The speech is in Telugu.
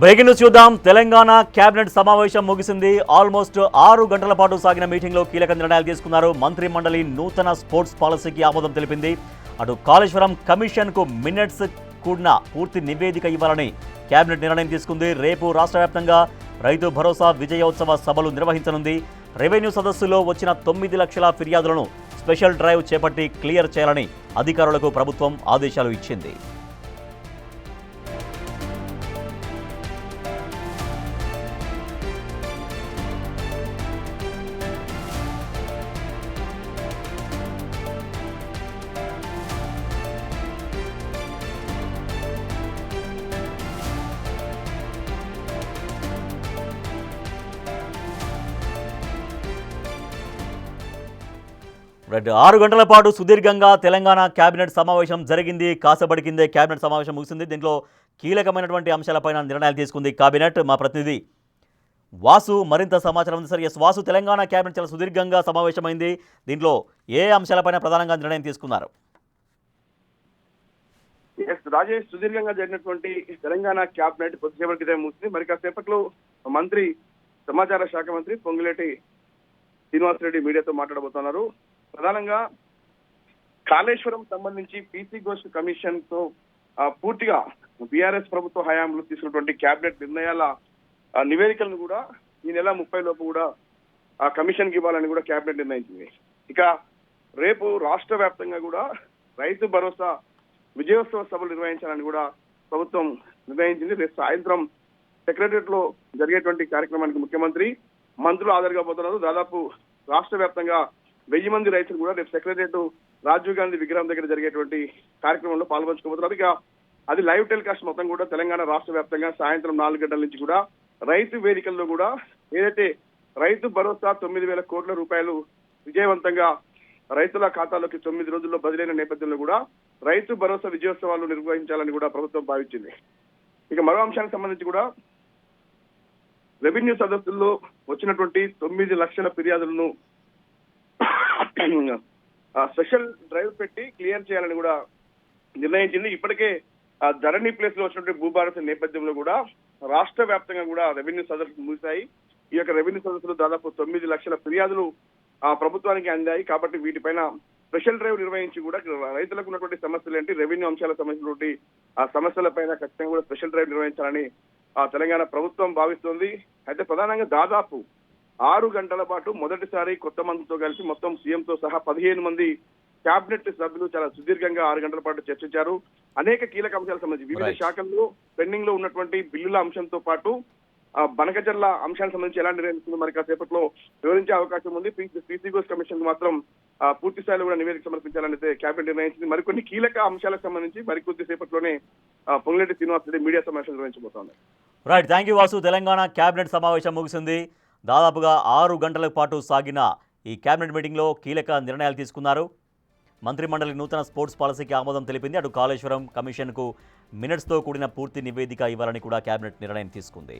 బ్రేకింగ్ న్యూస్ చూద్దాం. తెలంగాణ కేబినెట్ సమావేశం ముగిసింది. ఆల్మోస్ట్ 6 గంటల పాటు సాగిన మీటింగ్లో కీలక నిర్ణయాలు తీసుకున్నారు. మంత్రి మండలి నూతన స్పోర్ట్స్ పాలసీకి ఆమోదం తెలిపింది. అటు కాళేశ్వరం కమిషన్కు మినిట్స్ కూడిన పూర్తి నివేదిక ఇవ్వాలని కేబినెట్ నిర్ణయం తీసుకుంది. రేపు రాష్ట్ర వ్యాప్తంగా రైతు భరోసా విజయోత్సవ సభలు నిర్వహించనుంది. రెవెన్యూ సదస్సులో వచ్చిన 9 లక్షల ఫిర్యాదులను స్పెషల్ డ్రైవ్ చేపట్టి క్లియర్ చేయాలని అధికారులకు ప్రభుత్వం ఆదేశాలు ఇచ్చింది. రైట్, 6 గంటల పాటు సుదీర్ఘంగా తెలంగాణ కేబినెట్ సమావేశం జరిగింది. కాసేపటి కిందే కేబినెట్ సమావేశం ముగిసింది. దీంట్లో కీలకమైనటువంటి అంశాలపైన నిర్ణయాలు తీసుకుంది కేబినెట్. మా ప్రతినిధి వాసు మరింత సమాచారం ఉంది. సార్, వాసు, తెలంగాణ కేబినెట్ చాలా సుదీర్ఘంగా సమావేశమైంది. దీంట్లో ఏ అంశాలపైన ప్రధానంగా నిర్ణయం తీసుకున్నారు? రాజేష్, సుదీర్ఘంగా జరిగినటువంటి తెలంగాణ క్యాబినెట్ కొద్దిసేపటి క్రితం ముగిసింది. మరి కాసేపట్లో మంత్రి సమాచార శాఖ మంత్రి పొంగులేటి శ్రీనివాసరెడ్డి మీడియాతో మాట్లాడబోతున్నారు. ప్రధానంగా కాళేశ్వరం సంబంధించి పీసీ ఘోష్ కమిషన్ తో పూర్తిగా బీఆర్ఎస్ ప్రభుత్వ హయాంలో తీసుకున్నటువంటి కేబినెట్ నిర్ణయాల నివేదికలను కూడా ఈ నెల 30 లోపు కూడా ఆ కమిషన్ కి ఇవ్వాలని కూడా కేబినెట్ నిర్ణయించింది. ఇక రేపు రాష్ట్ర వ్యాప్తంగా కూడా రైతు భరోసా విజయోత్సవ సభలు నిర్వహించాలని కూడా ప్రభుత్వం నిర్ణయించింది. రేపు సాయంత్రం సెక్రటరియట్ లో జరిగేటువంటి కార్యక్రమానికి ముఖ్యమంత్రి మంత్రులు హాజరుగా పోతున్నారు. దాదాపు రాష్ట్ర వ్యాప్తంగా 1000 మంది రైతులు కూడా రేపు సెక్రటరియట్ రాజీవ్ గాంధీ విగ్రహం దగ్గర జరిగేటువంటి కార్యక్రమంలో పాల్పంచుకోబోతున్నారు. ఇక అది లైవ్ టెలికాస్ట్ మొత్తం కూడా తెలంగాణ రాష్ట్ర వ్యాప్తంగా సాయంత్రం 4 గంటల నుంచి కూడా రైతు వేదికల్లో కూడా ఏదైతే రైతు భరోసా 9,000 కోట్ల రూపాయలు విజయవంతంగా రైతుల ఖాతాలోకి 9 రోజుల్లో బదిలైన నేపథ్యంలో కూడా రైతు భరోసా విజయోత్సవాలు నిర్వహించాలని కూడా ప్రభుత్వం భావించింది. ఇక మరో అంశానికి సంబంధించి కూడా రెవెన్యూ సదస్సుల్లో వచ్చినటువంటి 9 లక్షల ఫిర్యాదులను స్పెషల్ డ్రైవ్ పెట్టి క్లియర్ చేయాలని కూడా నిర్ణయించింది. ఇప్పటికే ధరణి ప్లేస్ లో వచ్చినటువంటి భూభారత నేపథ్యంలో కూడా రాష్ట్ర వ్యాప్తంగా కూడా రెవెన్యూ సదస్సులు ముగిశాయి. ఈ యొక్క రెవెన్యూ సదస్సులు దాదాపు 9 లక్షల ఫిర్యాదులు ప్రభుత్వానికి అందాయి. కాబట్టి వీటిపైన స్పెషల్ డ్రైవ్ నిర్వహించి కూడా రైతులకు ఉన్నటువంటి సమస్యలు ఏంటి, రెవెన్యూ అంశాలకు సంబంధించినటువంటి ఆ సమస్యలపైన ఖచ్చితంగా కూడా స్పెషల్ డ్రైవ్ నిర్వహించాలని తెలంగాణ ప్రభుత్వం భావిస్తోంది. అయితే ప్రధానంగా దాదాపు 6 గంటల పాటు మొదటిసారి కొత్త మంత్రితో కలిసి మొత్తం సీఎంతో సహా 15 మంది కేబినెట్ సభ్యులు చాలా సుదీర్ఘంగా 6 గంటల పాటు చర్చించారు. అనేక కీలక అంశాలకు సంబంధించి వివిధ శాఖల్లో పెండింగ్ లో ఉన్నటువంటి బిల్లుల అంశంతో పాటు బనకచర్ల అంశానికి సంబంధించి ఎలా నిర్ణయిస్తుందో మరి కాసేపట్లో వివరించే అవకాశం ఉంది. పీసీ ఘోష్ కమిషన్ మాత్రం పూర్తి స్థాయిలో కూడా నివేదిక సమర్పించాలని కేబినెట్ నిర్ణయించింది. మరికొన్ని కీలక అంశాలకు సంబంధించి మరికొద్ది సేపట్లోనే పొంగులేటి శ్రీనివాసరెడ్డి మీడియా సమావేశం నిర్వహించబోతోంది. Right, thank you Vasu. Telangana cabinet సమావేశం ముగిసింది. దాదాపుగా 6 గంటల పాటు సాగిన ఈ కేబినెట్ మీటింగ్లో కీలక నిర్ణయాలు తీసుకున్నారు. మంత్రి మండలి నూతన స్పోర్ట్స్ పాలసీకి ఆమోదం తెలిపింది. అటు కాళేశ్వరం కమిషన్కు మినిట్స్తో కూడిన పూర్తి నివేదిక ఇవ్వాలని కూడా కేబినెట్ నిర్ణయం తీసుకుంది.